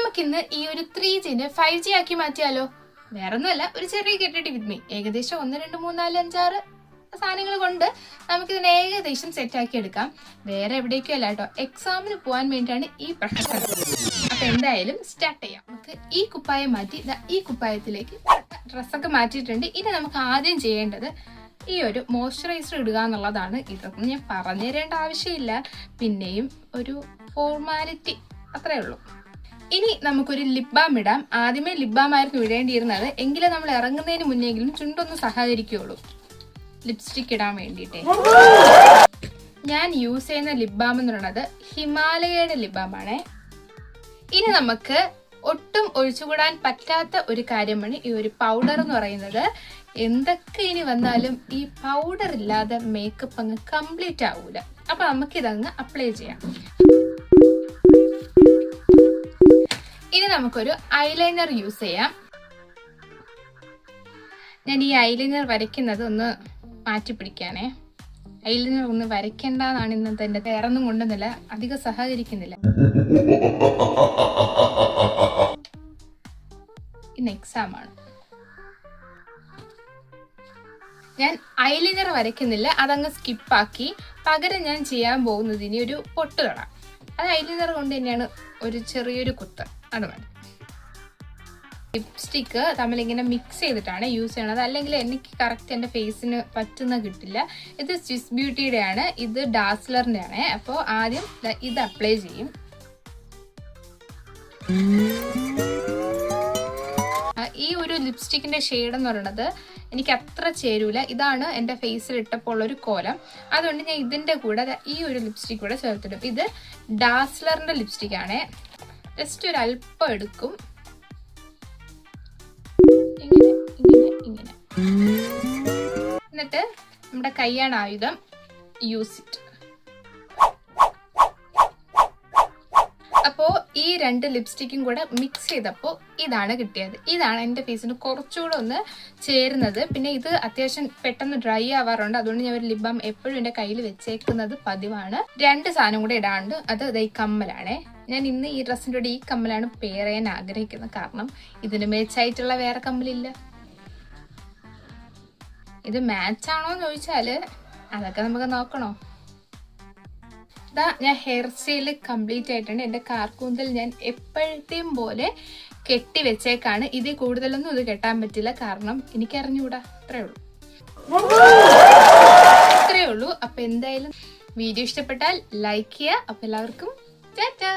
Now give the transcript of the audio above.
നമുക്കിന്ന് ഈ ഒരു 3Gനെ 5G ആക്കി മാറ്റിയാലോ? വേറൊന്നുമല്ല, ഒരു ചെറിയ കെട്ടിട്ട് വിത്ത് മീ ഏകദേശം 1 2 3 4 5 6 സാധനങ്ങൾ കൊണ്ട് നമുക്കിതിനെ ഏകദേശം സെറ്റാക്കി എടുക്കാം. വേറെ എവിടേക്കും അല്ല കേട്ടോ, എക്സാമിന് പോകാൻ വേണ്ടിയാണ് ഈ പ്രഹസനം. അപ്പൊ എന്തായാലും സ്റ്റാർട്ട് ചെയ്യാം. നമുക്ക് ഈ കുപ്പായം മാറ്റി ഈ കുപ്പായത്തിലേക്ക് ഡ്രസ്സൊക്കെ മാറ്റിയിട്ടുണ്ട്. ഇനി നമുക്ക് ആദ്യം ചെയ്യേണ്ടത് ഈ ഒരു മോയ്സ്ചറൈസർ ഇടുക എന്നുള്ളതാണ്. ഇതൊന്നും ഞാൻ പറഞ്ഞു തരേണ്ട ആവശ്യമില്ല, പിന്നെയും ഒരു ഫോർമാലിറ്റി അത്രേ ഉള്ളൂ. ഇനി നമുക്കൊരു ലിപ് ബാം ഇടാം. ആദ്യമേ ലിപ് ബാം ആയിരുന്നു ഇടേണ്ടിയിരുന്നത്, എങ്കിലും നമ്മൾ ഇറങ്ങുന്നതിന് മുന്നെങ്കിലും ചുണ്ടൊന്ന് സഹകരിക്കുകയുള്ളൂ ലിപ്സ്റ്റിക് ഇടാൻ വേണ്ടിയിട്ടേ. ഞാൻ യൂസ് ചെയ്യുന്ന ലിപ് ബാം എന്ന് പറയുന്നത് ഹിമാലയയുടെ ലിപ് ബാം ആണേ. ഇനി നമുക്ക് ഒട്ടും ഒഴിച്ചുകൂടാൻ പറ്റാത്ത ഒരു കാര്യമാണ് ഈ ഒരു പൗഡർ എന്ന് പറയുന്നത്. എന്തൊക്കെ ഇനി വന്നാലും ഈ പൗഡർ ഇല്ലാതെ മേക്കപ്പ് അങ്ങ് കംപ്ലീറ്റ് ആവൂല. അപ്പൊ നമുക്കിതങ്ങ് അപ്ലൈ ചെയ്യാം. ഇനി നമുക്കൊരു ഐലൈനർ യൂസ് ചെയ്യാം. ഞാൻ ഈ ഐലൈനർ വരയ്ക്കുന്നത് ഒന്ന് മാറ്റി പിടിക്കാനേ. ഐലൈനർ ഒന്ന് വരയ്ക്കേണ്ടതാണ് ഇന്നത്തെ എൻ്റെ. വേറൊന്നും കൊണ്ടുവന്നില്ല, അധികം സഹകരിക്കുന്നില്ല. ഇന്ന് എക്സാം ആണ്. ഞാൻ ഐലൈനർ വരയ്ക്കുന്നില്ല, അതങ്ങ് സ്കിപ്പാക്കി. പകരം ഞാൻ ചെയ്യാൻ പോകുന്നത് ഇനി ഒരു പൊട്ട് തൊടാം. അത് ഐലൈനർ കൊണ്ട് തന്നെയാണ്, ഒരു ചെറിയൊരു കുത്ത്, അത് മതി. ലിപ്സ്റ്റിക്ക് തമ്മിലിങ്ങനെ മിക്സ് ചെയ്തിട്ടാണ് യൂസ് ചെയ്യണത്, അല്ലെങ്കിൽ എനിക്ക് കറക്റ്റ് എൻ്റെ ഫേസിന് പറ്റുന്ന കിട്ടില്ല. ഇത് സ്വിസ് ബ്യൂട്ടിയുടെ ആണ്, ഇത് ഡാസ്ലറിൻ്റെ ആണ്. അപ്പോൾ ആദ്യം ഇത് അപ്ലൈ ചെയ്യും. ഈ ഒരു ലിപ്സ്റ്റിക്കിന്റെ ഷെയ്ഡ് എന്ന് പറയുന്നത് എനിക്ക് അത്ര ചേരൂല. ഇതാണ് എൻ്റെ ഫേസിൽ ഇട്ടപ്പോൾ ഉള്ളൊരു കോലം. അതുകൊണ്ട് ഞാൻ ഇതിൻ്റെ കൂടെ ഈ ഒരു ലിപ്സ്റ്റിക് കൂടെ ചേർത്തിടും. ഇത് ഡാസ്ലറിന്റെ ലിപ്സ്റ്റിക് ആണ്. ജസ്റ്റ് ഒരു അല്പം എടുക്കും, ഇങ്ങനെ ഇങ്ങനെ ഇങ്ങനെ. എന്നിട്ട് നമ്മുടെ കൈയാണ് ആയുധം, യൂസ് ഇറ്റ്. അപ്പോൾ ഈ രണ്ട് ലിപ്സ്റ്റിക്കും കൂടെ മിക്സ് ചെയ്തപ്പോൾ ഇതാണ് കിട്ടിയത്. ഇതാണ് എൻ്റെ ഫേസിന് കുറച്ചുകൂടെ ഒന്ന് ചേരുന്നത്. പിന്നെ ഇത് അത്യാവശ്യം പെട്ടെന്ന് ഡ്രൈ ആവാറുണ്ട്, അതുകൊണ്ട് ഞാൻ ഒരു ലിപ് ബാം എപ്പോഴും എൻ്റെ കയ്യിൽ വെച്ചേക്കുന്നത് പതിവാണ്. രണ്ട് സാധനം കൂടെ ഇടാണ്ട്, അത് ഈ കമ്മലാണേ. ഞാൻ ഇന്ന് ഈ ഡ്രസ്സിൻ്റെ കൂടെ ഈ കമ്മലാണ് പെയർ ചെയ്യാൻ ആഗ്രഹിക്കുന്നത്, കാരണം ഇതിന് മാച്ചായിട്ടുള്ള വേറെ കമ്മലില്ല. ഇത് മാച്ച് ആണോ എന്ന് ചോദിച്ചാൽ അതൊക്കെ നമുക്ക് നോക്കണോ. ഞാൻ ഹെയർ സ്റ്റൈല് കംപ്ലീറ്റ് ആയിട്ടുണ്ട്. എൻ്റെ കാർക്കൂന്തൽ ഞാൻ എപ്പോഴത്തെയും പോലെ കെട്ടി വെച്ചേക്കാണ്. ഇതിൽ കൂടുതലൊന്നും ഇത് കെട്ടാൻ പറ്റില്ല, കാരണം എനിക്കറിഞ്ഞൂടാ. അത്രേ ഉള്ളൂ. അപ്പൊ എന്തായാലും വീഡിയോ ഇഷ്ടപ്പെട്ടാൽ ലൈക്ക് ചെയ്യുക. അപ്പൊ എല്ലാവർക്കും ടാറ്റാ.